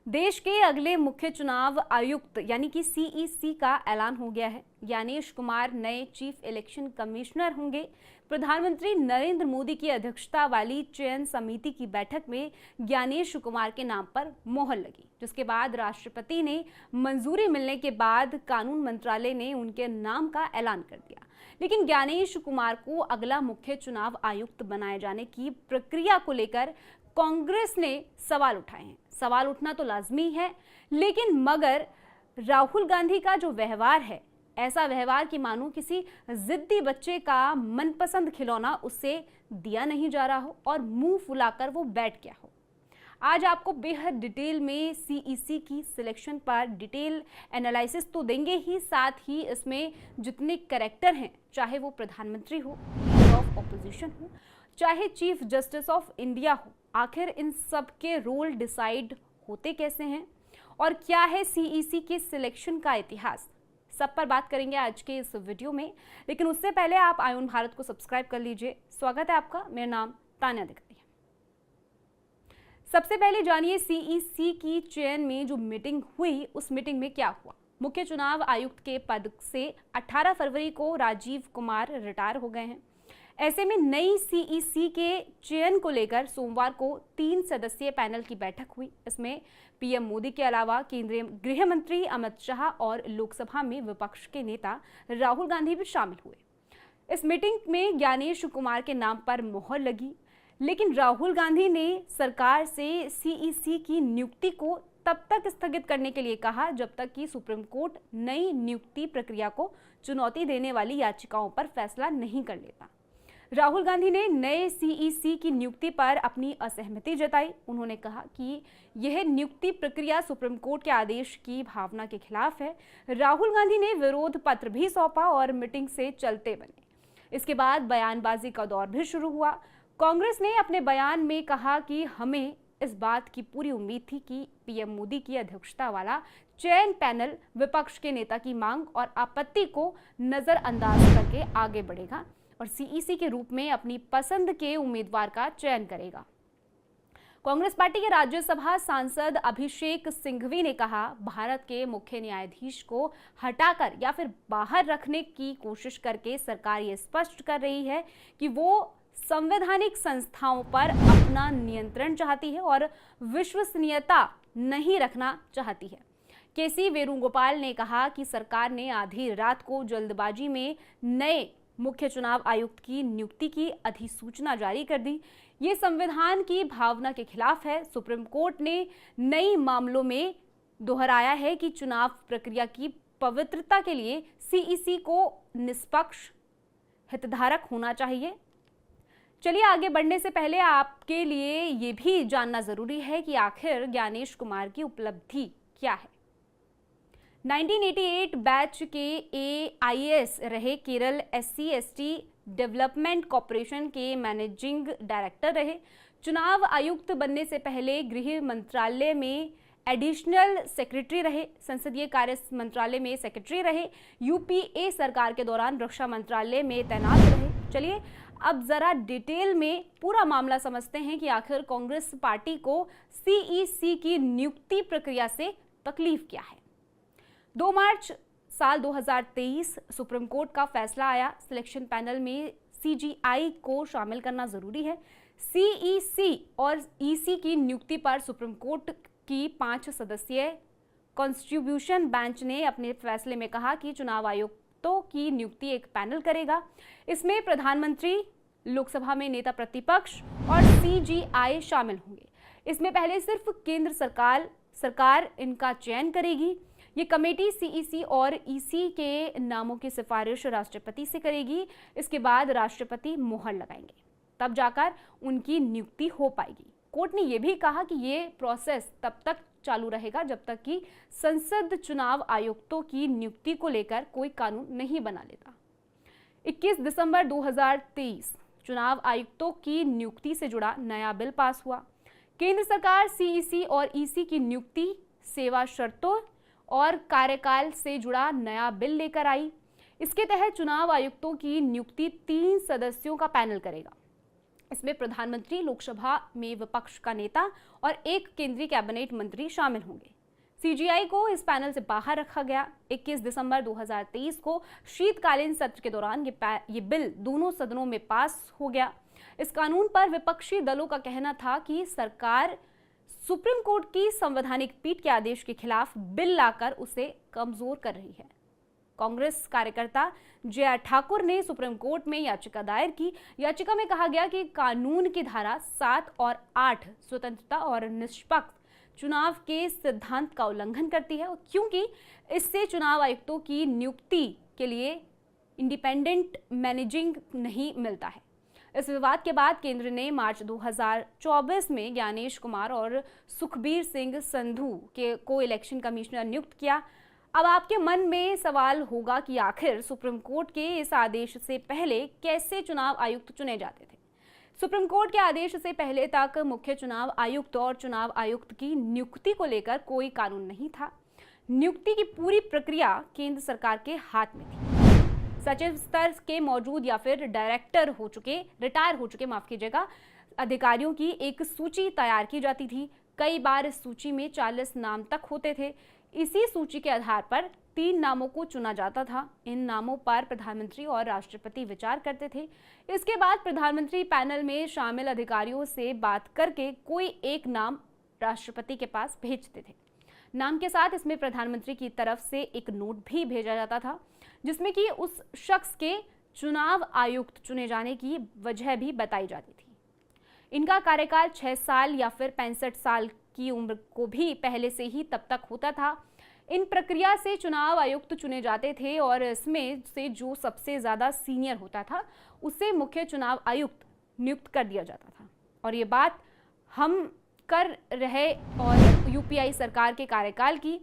देश के अगले मुख्य चुनाव आयुक्त यानी कि सीईसी का ऐलान हो गया है। ज्ञानेश कुमार नए चीफ इलेक्शन कमिश्नर होंगे। प्रधानमंत्री नरेंद्र मोदी की अध्यक्षता वाली चयन समिति की बैठक में ज्ञानेश कुमार के नाम पर मोहर लगी, जिसके बाद राष्ट्रपति ने मंजूरी मिलने के बाद कानून मंत्रालय ने उनके नाम का ऐलान कर दिया। लेकिन ज्ञानेश कुमार को अगला मुख्य चुनाव आयुक्त बनाए जाने की प्रक्रिया को लेकर कांग्रेस ने सवाल उठाए हैं। सवाल उठना तो लाजमी है, लेकिन मगर राहुल गांधी का जो व्यवहार है, ऐसा व्यवहार कि मानो किसी जिद्दी बच्चे का मनपसंद खिलौना उससे दिया नहीं जा रहा हो और मुंह फुलाकर वो बैठ गया हो। आज आपको बेहद डिटेल में सीईसी की सिलेक्शन पर डिटेल एनालिसिस तो देंगे ही, साथ ही इसमें जितने कैरेक्टर हैं, चाहे वो प्रधानमंत्री हो, लीडर ऑफ ऑपोजिशन हो, चाहे चीफ जस्टिस ऑफ इंडिया हो, आखिर इन सब के रोल डिसाइड होते कैसे हैं और क्या है सीईसी के सिलेक्शन का इतिहास, सब पर बात करेंगे आज के इस वीडियो में। लेकिन उससे पहले आप आयुन भारत को सब्सक्राइब कर लीजिए। स्वागत है आपका, मेरा नाम तान्या अधिकारी है। सबसे पहले जानिए सीईसी की चयन में जो मीटिंग हुई, उस मीटिंग में क्या हुआ। मुख्य चुनाव आयुक्त के पद से 18 फरवरी को राजीव कुमार रिटायर हो गए हैं। ऐसे में नई सीईसी के चयन को लेकर सोमवार को 3 सदस्यीय पैनल की बैठक हुई। इसमें पीएम मोदी के अलावा केंद्रीय गृह मंत्री अमित शाह और लोकसभा में विपक्ष के नेता राहुल गांधी भी शामिल हुए। इस मीटिंग में ज्ञानेश कुमार के नाम पर मोहर लगी, लेकिन राहुल गांधी ने सरकार से सीईसी की नियुक्ति को तब तक स्थगित करने के लिए कहा जब तक कि सुप्रीम कोर्ट नई नियुक्ति प्रक्रिया को चुनौती देने वाली याचिकाओं पर फैसला नहीं कर लेता। राहुल गांधी ने नए सीईसी की नियुक्ति पर अपनी असहमति जताई। उन्होंने कहा कि यह नियुक्ति प्रक्रिया सुप्रीम कोर्ट के आदेश की भावना के खिलाफ है। राहुल गांधी ने विरोध पत्र भी सौंपा और मीटिंग से चलते बने। इसके बाद बयानबाजी का दौर भी शुरू हुआ। कांग्रेस ने अपने बयान में कहा कि हमें इस बात की पूरी उम्मीद थी कि पीएम मोदी की अध्यक्षता वाला चयन पैनल विपक्ष के नेता की मांग और आपत्ति को नजरअंदाज करके आगे बढ़ेगा और सीईसी के रूप में अपनी पसंद के उम्मीदवार का चयन करेगा। कांग्रेस पार्टी के राज्यसभा सांसद अभिषेक सिंघवी ने कहा, भारत के मुख्य न्यायाधीश को हटाकर या फिर बाहर रखने की कोशिश करके सरकार ये स्पष्ट कर रही है कि वो संवैधानिक संस्थाओं पर अपना नियंत्रण चाहती है और विश्वसनीयता नहीं रखना चाहती है। केसी वेणुगोपाल ने कहा कि सरकार ने आधी रात को जल्दबाजी में नए मुख्य चुनाव आयुक्त की नियुक्ति की अधिसूचना जारी कर दी। ये संविधान की भावना के खिलाफ है। सुप्रीम कोर्ट ने नई मामलों में दोहराया है कि चुनाव प्रक्रिया की पवित्रता के लिए सीईसी को निष्पक्ष हितधारक होना चाहिए। चलिए आगे बढ़ने से पहले आपके लिए ये भी जानना जरूरी है कि आखिर ज्ञानेश कुमार की उपलब्धि क्या है। 1988 बैच के AIS रहे। केरल SC/ST डेवलपमेंट कॉर्पोरेशन के मैनेजिंग डायरेक्टर रहे। चुनाव आयुक्त बनने से पहले गृह मंत्रालय में एडिशनल सेक्रेटरी रहे। संसदीय कार्य मंत्रालय में सेक्रेटरी रहे। UPA सरकार के दौरान रक्षा मंत्रालय में तैनात रहे। चलिए अब जरा डिटेल में पूरा मामला समझते हैं कि आखिर कांग्रेस पार्टी को सीईसी की नियुक्ति प्रक्रिया से तकलीफ क्या है। 2 मार्च साल 2023 सुप्रीम कोर्ट का फैसला आया। सिलेक्शन पैनल में CGI को शामिल करना जरूरी है। सीईसी और EC की नियुक्ति पर सुप्रीम कोर्ट की 5 सदस्यीय कॉन्स्टिट्यूशन बेंच ने अपने फैसले में कहा कि चुनाव आयुक्तों की नियुक्ति एक पैनल करेगा। इसमें प्रधानमंत्री, लोकसभा में नेता प्रतिपक्ष और CGI शामिल होंगे। इसमें पहले सिर्फ केंद्र सरकार इनका चयन करेगी। ये कमेटी सीईसी और EC के नामों की सिफारिश राष्ट्रपति से करेगी। इसके बाद राष्ट्रपति मोहर लगाएंगे, तब जाकर उनकी नियुक्ति हो पाएगी। कोर्ट ने यह भी कहा कि ये प्रोसेस तब तक चालू रहेगा जब तक कि संसद चुनाव आयुक्तों की नियुक्ति को लेकर कोई कानून नहीं बना लेता। 21 दिसंबर 2023 चुनाव आयुक्तों की नियुक्ति से जुड़ा नया बिल पास हुआ। केंद्र सरकार सीईसी और EC की नियुक्ति, सेवा शर्तों और कार्यकाल से जुड़ा नया बिल लेकर आई। इसके तहत चुनाव आयुक्तों की नियुक्ति 3 सदस्यों का पैनल करेगा। इसमें प्रधानमंत्री, लोकसभा में विपक्ष का नेता और एक केंद्रीय कैबिनेट मंत्री शामिल होंगे। सीजीआई को इस पैनल से बाहर रखा गया। 21 दिसंबर 2023 को शीतकालीन सत्र के दौरान ये बिल दोनों सदनों में पास हो गया। इस कानून पर विपक्षी दलों का कहना था कि सरकार सुप्रीम कोर्ट की संवैधानिक पीठ के आदेश के खिलाफ बिल लाकर उसे कमजोर कर रही है। कांग्रेस कार्यकर्ता जया ठाकुर ने सुप्रीम कोर्ट में याचिका दायर की। याचिका में कहा गया कि कानून की धारा 7 और 8 स्वतंत्रता और निष्पक्ष चुनाव के सिद्धांत का उल्लंघन करती है, क्योंकि इससे चुनाव आयुक्तों की नियुक्ति के लिए इंडिपेंडेंट मैनेजिंग नहीं मिलता है। इस विवाद के बाद केंद्र ने मार्च 2024 में ज्ञानेश कुमार और सुखबीर सिंह संधू को इलेक्शन कमिश्नर नियुक्त किया। अब आपके मन में सवाल होगा कि आखिर सुप्रीम कोर्ट के इस आदेश से पहले कैसे चुनाव आयुक्त चुने जाते थे। सुप्रीम कोर्ट के आदेश से पहले तक मुख्य चुनाव आयुक्त और चुनाव आयुक्त की नियुक्ति को लेकर कोई कानून नहीं था। नियुक्ति की पूरी प्रक्रिया केंद्र सरकार के हाथ में थी। सचिव स्तर के मौजूद या फिर रिटायर हो चुके अधिकारियों की एक सूची तैयार की जाती थी। कई बार इस सूची में 40 नाम तक होते थे। इसी सूची के आधार पर 3 नामों को चुना जाता था। इन नामों पर प्रधानमंत्री और राष्ट्रपति विचार करते थे। इसके बाद प्रधानमंत्री पैनल में शामिल अधिकारियों से बात करके कोई एक नाम राष्ट्रपति के पास भेजते थे। नाम के साथ इसमें प्रधानमंत्री की तरफ से एक नोट भी भेजा जाता था, जिसमें कि उस शख्स के चुनाव आयुक्त चुने जाने की वजह भी बताई जाती थी। इनका कार्यकाल 6 साल या फिर 65 साल की उम्र को भी पहले से ही तब तक होता था। इन प्रक्रिया से चुनाव आयुक्त चुने जाते थे और इसमें से जो सबसे ज्यादा सीनियर होता था उसे मुख्य चुनाव आयुक्त नियुक्त कर दिया जाता था। और ये बात हम कर रहे और यूपीआई सरकार के कार्यकाल की,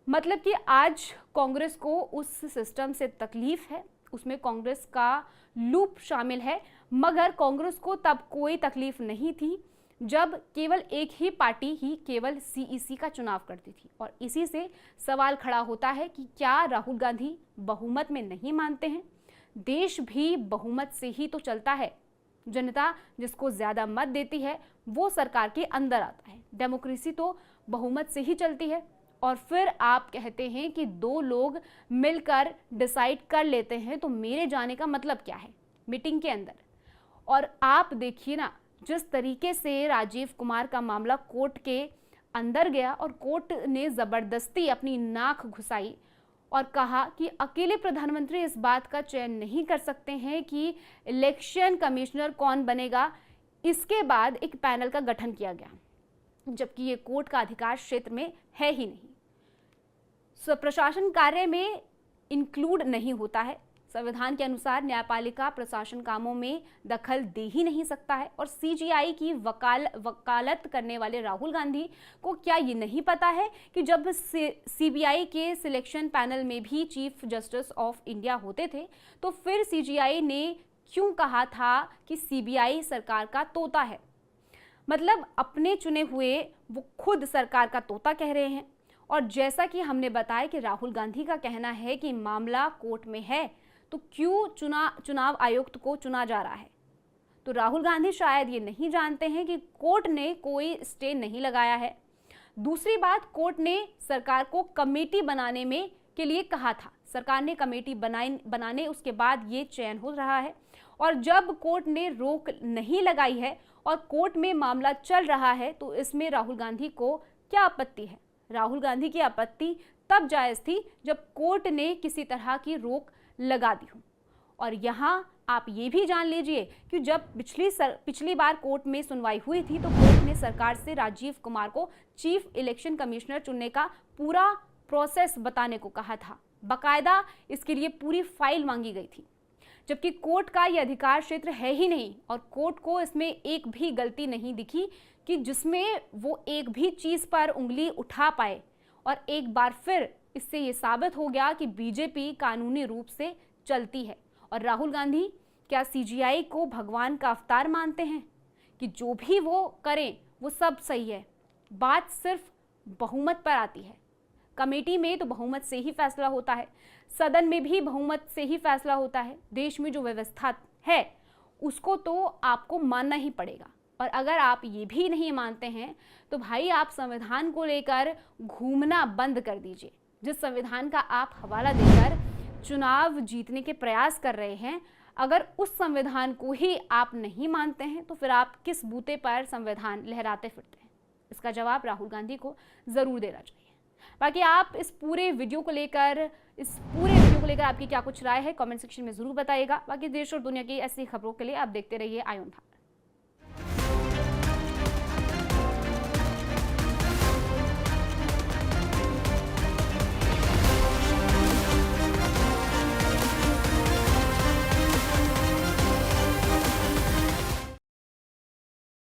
मतलब कि आज कांग्रेस को उस सिस्टम से तकलीफ है, उसमें कांग्रेस का लूप शामिल है, मगर कांग्रेस को तब कोई तकलीफ नहीं थी जब केवल एक ही पार्टी ही केवल सीईसी का चुनाव करती थी। और इसी से सवाल खड़ा होता है कि क्या राहुल गांधी बहुमत में नहीं मानते हैं? देश भी बहुमत से ही तो चलता है। जनता जिसको ज्यादा मत देती है वो सरकार के अंदर आता है। डेमोक्रेसी तो बहुमत से ही चलती है। और फिर आप कहते हैं कि 2 लोग मिलकर डिसाइड कर लेते हैं, तो मेरे जाने का मतलब क्या है मीटिंग के अंदर? और आप देखिए ना, जिस तरीके से राजीव कुमार का मामला कोर्ट के अंदर गया और कोर्ट ने जबरदस्ती अपनी नाक घुसाई और कहा कि अकेले प्रधानमंत्री इस बात का चयन नहीं कर सकते हैं कि इलेक्शन कमिश्नर कौन बनेगा। इसके बाद एक पैनल का गठन किया गया, जबकि ये कोर्ट का अधिकार क्षेत्र में है ही नहीं। प्रशासन कार्य में इंक्लूड नहीं होता है। संविधान के अनुसार न्यायपालिका प्रशासन कामों में दखल दे ही नहीं सकता है। और सीजीआई की वकालत करने वाले राहुल गांधी को क्या ये नहीं पता है कि जब सीबीआई के सिलेक्शन पैनल में भी चीफ जस्टिस ऑफ इंडिया होते थे, तो फिर सीजीआई ने क्यों कहा था कि सीबीआई सरकार का तोता है? मतलब अपने चुने हुए वो खुद सरकार का तोता कह रहे हैं। और जैसा कि हमने बताया कि राहुल गांधी का कहना है कि मामला कोर्ट में है, तो क्यों चुनाव आयुक्त को चुना जा रहा है? तो राहुल गांधी शायद ये नहीं जानते हैं कि कोर्ट ने कोई स्टे नहीं लगाया है। दूसरी बात, कोर्ट ने सरकार को कमेटी बनाने के लिए कहा था। सरकार ने कमेटी बनाने उसके बाद ये चयन हो रहा है। और जब कोर्ट ने रोक नहीं लगाई है और कोर्ट में मामला चल रहा है, तो इसमें राहुल गांधी को क्या आपत्ति है? राहुल गांधी की आपत्ति तब जायज थी जब कोर्ट ने किसी तरह की रोक लगा दी हो। और यहाँ आप ये भी जान लीजिए कि जब पिछली बार कोर्ट में सुनवाई हुई थी, तो कोर्ट ने सरकार से राजीव कुमार को चीफ इलेक्शन कमिश्नर चुनने का पूरा प्रोसेस बताने को कहा था। बकायदा इसके लिए पूरी फाइल मांगी गई थी, जबकि कोर्ट का यह अधिकार क्षेत्र है ही नहीं। और कोर्ट को इसमें एक भी गलती नहीं दिखी कि जिसमें वो एक भी चीज पर उंगली उठा पाए। और एक बार फिर इससे ये साबित हो गया कि बीजेपी कानूनी रूप से चलती है। और राहुल गांधी क्या सीजीआई को भगवान का अवतार मानते हैं कि जो भी वो करें वो सब सही है? बात सिर्फ बहुमत पर आती है। कमेटी में तो बहुमत से ही फैसला होता है, सदन में भी बहुमत से ही फैसला होता है। देश में जो व्यवस्था है उसको तो आपको मानना ही पड़ेगा। और अगर आप ये भी नहीं मानते हैं तो भाई आप संविधान को लेकर घूमना बंद कर दीजिए। जिस संविधान का आप हवाला देकर चुनाव जीतने के प्रयास कर रहे हैं, अगर उस संविधान को ही आप नहीं मानते हैं तो फिर आप किस बूते पर संविधान लहराते फिरते हैं? इसका जवाब राहुल गांधी को जरूर देना चाहिए। बाकी आप इस पूरे वीडियो को लेकर आपकी क्या कुछ राय है, कमेंट सेक्शन में जरूर बताइएगा। बाकी देश और दुनिया की ऐसी खबरों के लिए आप देखते रहिए आयोन भारत।